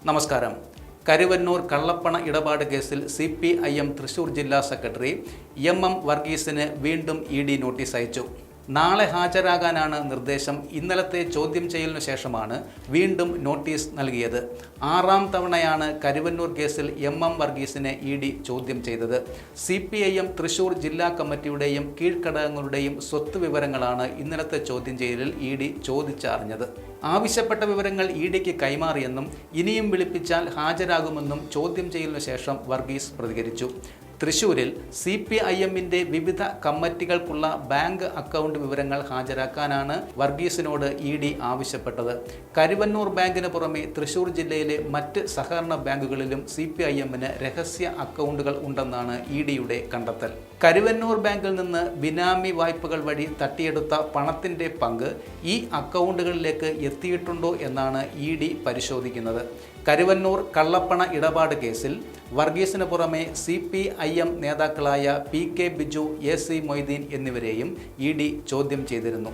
നമസ്കാരം. കരുവന്നൂർ കള്ളപ്പണ ഇടപാട് കേസിൽ CPIM തൃശൂർ ജില്ലാ സെക്രട്ടറി MM വർഗീസിന് വീണ്ടും ED നോട്ടീസ് അയച്ചു. നാളെ ഹാജരാകാനാണ് നിർദ്ദേശം. ഇന്നലത്തെ ചോദ്യം ചെയ്യലിനു ശേഷമാണ് വീണ്ടും നോട്ടീസ് നൽകിയത്. 6ാം തവണയാണ് കരുവന്നൂർ കേസിൽ MM വർഗീസിനെ ED ചോദ്യം ചെയ്തത്. CPIM തൃശൂർ ജില്ലാ കമ്മിറ്റിയുടെയും കീഴ്ഘടകങ്ങളുടെയും സ്വത്ത് വിവരങ്ങളാണ് ഇന്നലത്തെ ചോദ്യം ചെയ്യലിൽ ED ചോദിച്ചറിഞ്ഞത്. ആവശ്യപ്പെട്ട വിവരങ്ങൾ EDക്ക് കൈമാറിയെന്നും ഇനിയും വിളിപ്പിച്ചാൽ ഹാജരാകുമെന്നും ചോദ്യം ചെയ്യലിനു ശേഷം വർഗീസ് പ്രതികരിച്ചു. തൃശൂരിൽ CPIMന്റെ വിവിധ കമ്മിറ്റികൾക്കുള്ള ബാങ്ക് അക്കൗണ്ട് വിവരങ്ങൾ ഹാജരാക്കാനാണ് വർഗീസിനോട് ED ആവശ്യപ്പെട്ടത്. കരുവന്നൂർ ബാങ്കിന് പുറമെ തൃശൂർ ജില്ലയിലെ മറ്റ് സഹകരണ ബാങ്കുകളിലും CPIMന് രഹസ്യ അക്കൗണ്ടുകൾ ഉണ്ടെന്നാണ് EDയുടെ കണ്ടെത്തൽ. കരുവന്നൂർ ബാങ്കിൽ നിന്ന് ബിനാമി വായ്പകൾ വഴി തട്ടിയെടുത്ത പണത്തിൻ്റെ പങ്ക് ഈ അക്കൗണ്ടുകളിലേക്ക് എത്തിയിട്ടുണ്ടോ എന്നാണ് ED പരിശോധിക്കുന്നത്. കരുവന്നൂർ കള്ളപ്പണ ഇടപാട് കേസിൽ വർഗീസിന് പുറമെ CPIM നേതാക്കളായ PK ബിജു, AC മൊയ്തീൻ എന്നിവരെയും ED ചോദ്യം ചെയ്തിരുന്നു.